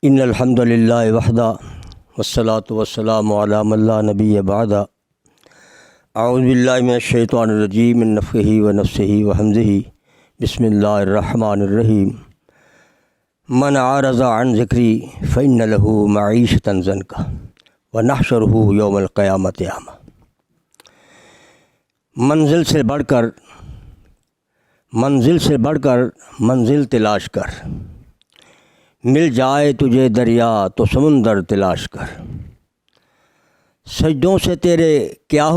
ان الحمد للہ وحدہ والصلاة والسلام علی من لا نبی بعدہ اعوذ باللہ من الشیطان الرجیم من نفخہ ونفثہ وہمزہ بسم اللہ الرحمن الرحیم من اعرض عن ذکری فإن له معیشۃ ضنکا ونحشرہ یوم القیامۃ اعمی۔ منزل سے بڑھ کر منزل تلاش کر، مل جائے تجھے دریا تو سمندر تلاش کر۔ سجدوں سے تیرے کیا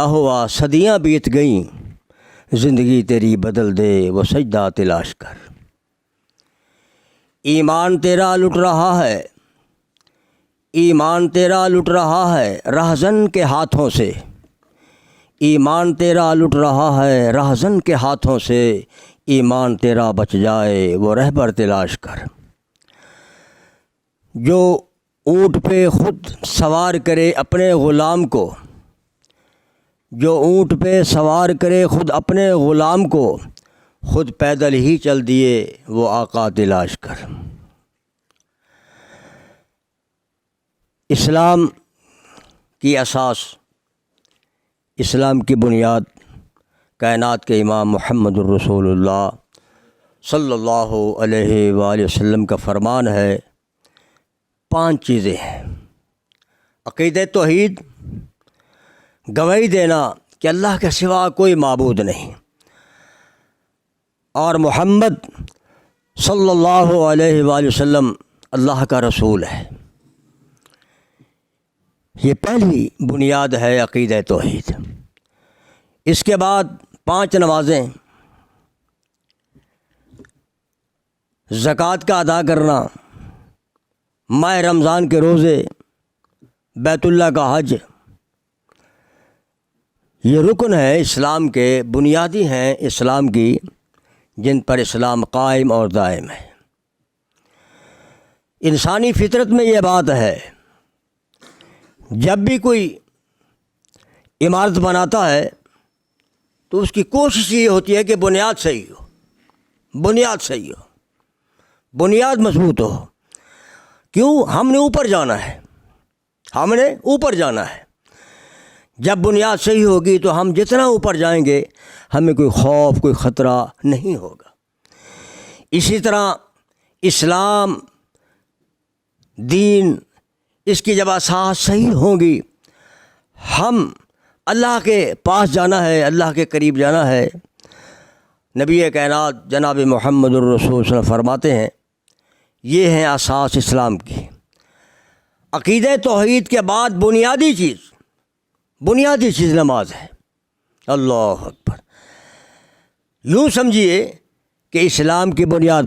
ہوا صدیاں بیت گئیں، زندگی تیری بدل دے وہ سجدہ تلاش کر۔ ایمان تیرا لٹ رہا ہے رہزن کے ہاتھوں سے، ایمان تیرا لٹ رہا ہے رہزن کے ہاتھوں سے، ایمان تیرا بچ جائے وہ رہبر تلاش کر۔ جو اونٹ پہ خود سوار کرے اپنے غلام کو، خود پیدل ہی چل دیے وہ آقا تلاش کر۔ اسلام کی بنیاد کائنات کے امام محمد الرسول اللہ صلی اللہ علیہ وآلہ وسلم کا فرمان ہے، 5 چیزیں ہیں۔ عقیدہ توحید، گواہی دینا کہ اللہ کے سوا کوئی معبود نہیں، اور محمد صلی اللہ علیہ وآلہ وسلم اللہ کا رسول ہے۔ یہ پہلی بنیاد ہے عقیدہ توحید۔ اس کے بعد 5 نمازیں، زکوٰۃ کا ادا کرنا، ماہ رمضان کے روزے، بیت اللہ کا حج، یہ رکن ہے اسلام کے، بنیادی ہیں اسلام کی، جن پر اسلام قائم اور دائم ہے۔ انسانی فطرت میں یہ بات ہے، جب بھی کوئی عمارت بناتا ہے تو اس کی کوشش یہ ہوتی ہے کہ بنیاد صحیح ہو، بنیاد مضبوط ہو۔ کیوں؟ ہم نے اوپر جانا ہے۔ جب بنیاد صحیح ہوگی تو ہم جتنا اوپر جائیں گے ہمیں کوئی خوف، کوئی خطرہ نہیں ہوگا۔ اسی طرح اسلام دین، اس کی جب اساس صحیح ہوں گی، ہم اللہ کے پاس جانا ہے، اللہ کے قریب جانا ہے۔ نبی کائنات جناب محمد الرسول صلی اللہ علیہ وسلم فرماتے ہیں، یہ ہیں اساس اسلام کی۔ عقیدہ توحید کے بعد بنیادی چیز نماز ہے۔ اللہ اکبر! یوں سمجھیے کہ اسلام کی بنیاد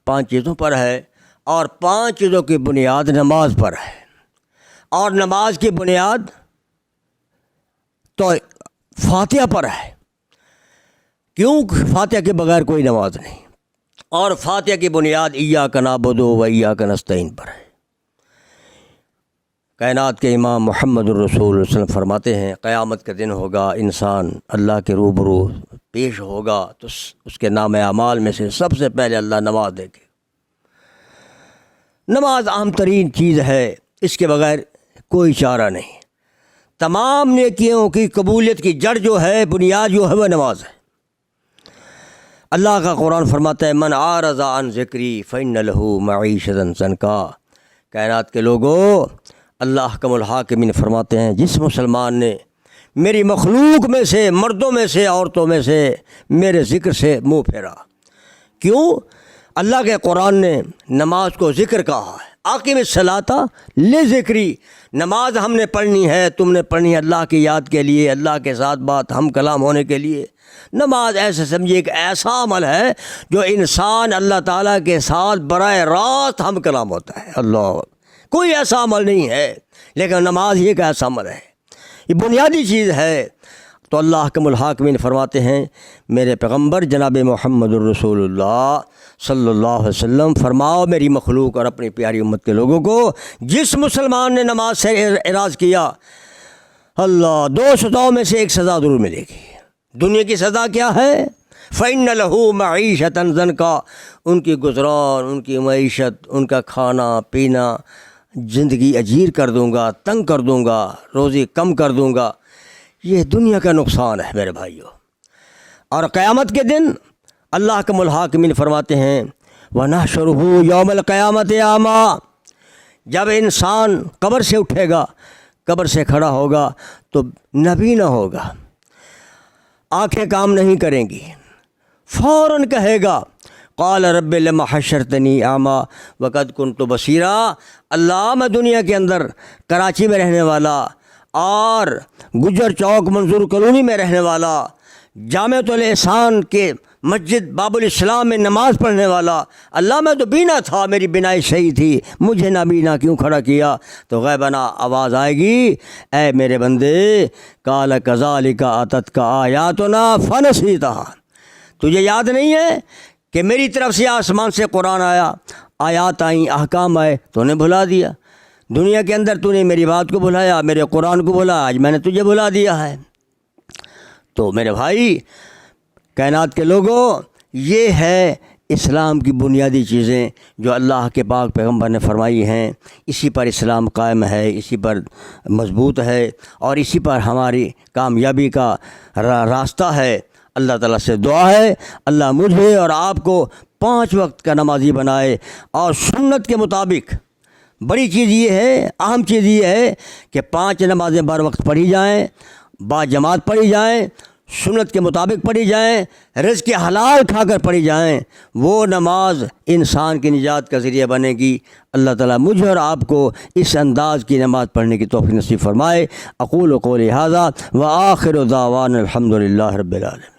5 چیزوں پر ہے، اور 5 چیزوں کی بنیاد نماز پر ہے، اور نماز کی بنیاد تو فاتحہ پر ہے۔ کیوں؟ فاتحہ کے بغیر کوئی نماز نہیں، اور فاتحہ کی بنیاد ایاک نعبد و ایاک نستعین پر ہے۔ کائنات کے امام محمد الرسول صلی اللہ علیہ وسلم فرماتے ہیں، قیامت کا دن ہوگا، انسان اللہ کے روبرو پیش ہوگا تو اس کے نام اعمال میں سے سب سے پہلے اللہ نماز دیکھے۔ نماز اہم ترین چیز ہے، اس کے بغیر کوئی چارہ نہیں۔ تمام نیکیوں کی قبولیت کی جڑ جو ہے، بنیاد جو ہے، وہ نماز ہے۔ اللہ کا قرآن فرماتا ہے، من اعرض عن ذکری فإن له معیشۃ ضنکا۔ کائنات کے لوگوں، اللہ احکم الحاکمین فرماتے ہیں، جس مسلمان نے میری مخلوق میں سے، مردوں میں سے، عورتوں میں سے میرے ذکر سے منہ پھیرا۔ کیوں؟ اللہ کے قرآن نے نماز کو ذکر کہا ہے، اقیم الصلاۃ لذکری۔ نماز ہم نے پڑھنی ہے، تم نے پڑھنی ہے اللہ کی یاد کے لیے، اللہ کے ساتھ بات ہم کلام ہونے کے لیے۔ نماز ایسے سمجھیے ایک ایسا عمل ہے جو انسان اللہ تعالیٰ کے ساتھ براہ راست ہم کلام ہوتا ہے۔ اللہ، کوئی ایسا عمل نہیں ہے، لیکن نماز یہ ایک ایسا عمل ہے، یہ بنیادی چیز ہے۔ تو اللہ احکم الحاکمین فرماتے ہیں، میرے پیغمبر جناب محمد الرسول اللہ صلی اللہ علیہ وسلم، فرماؤ میری مخلوق اور اپنی پیاری امت کے لوگوں کو، جس مسلمان نے نماز سے اعراض کیا، اللہ 2 سزاؤں میں سے ایک سزا ضرور ملے گی۔ دنیا کی سزا کیا ہے؟ فَإِنَّ لَهُ مَعِيشَةً ضَنْكَا، ان کی گزران، ان کی معیشت، ان کا کھانا پینا، زندگی اجیر کر دوں گا، تنگ کر دوں گا، روزی کم کر دوں گا۔ یہ دنیا کا نقصان ہے میرے بھائیوں۔ اور قیامت کے دن اللہ کے الحاکمین فرماتے ہیں وَنَحْشُرُهُ يَوْمَ الْقِيَامَةِ أَعْمَىٰ، جب انسان قبر سے اٹھے گا، قبر سے کھڑا ہوگا تو نبینا ہوگا، آنکھیں کام نہیں کریں گی، فوراً کہے گا قال رب لما حشرتنی اعمیٰ وقد كنت بصیرا، اللہ میں دنیا کے اندر کراچی میں رہنے والا اور گجر چوک منظور کالونی میں رہنے والا، جامعۃ الاحسان کے مسجد باب الاسلام میں نماز پڑھنے والا، اللہ میں تو بینا تھا، میری بینائی صحیح تھی، مجھے نابینا کیوں کھڑا کیا؟ تو غیبانہ آواز آئے گی، اے میرے بندے قال کذالک اتتک آیاتنا فنسیتھا، تجھے یاد نہیں ہے کہ میری طرف سے آسمان سے قرآن آیا، آیات آئیں، احکام آئے، تو نے بھلا دیا۔ دنیا کے اندر تو نے میری بات کو بھلایا، میرے قرآن کو بھلایا، آج میں نے تجھے بھلا دیا ہے۔ تو میرے بھائی، کائنات کے لوگوں، یہ ہے اسلام کی بنیادی چیزیں جو اللہ کے پاک پیغمبر نے فرمائی ہیں، اسی پر اسلام قائم ہے، اسی پر مضبوط ہے، اور اسی پر ہماری کامیابی کا راستہ ہے۔ اللہ تعالیٰ سے دعا ہے اللہ مجھے اور آپ کو 5 وقت کا نمازی بنائے، اور سنت کے مطابق۔ بڑی چیز یہ ہے، اہم چیز یہ ہے کہ 5 نمازیں بر وقت پڑھی جائیں، با جماعت پڑھی جائیں، سنت کے مطابق پڑھی جائیں، رزق حلال کھا کر پڑھی جائیں، وہ نماز انسان کی نجات کا ذریعہ بنے گی۔ اللہ تعالیٰ مجھے اور آپ کو اس انداز کی نماز پڑھنے کی توفیق نصیب فرمائے۔ اقول قولی ھذا وآخر دعوانا الحمد للہ رب العالمین۔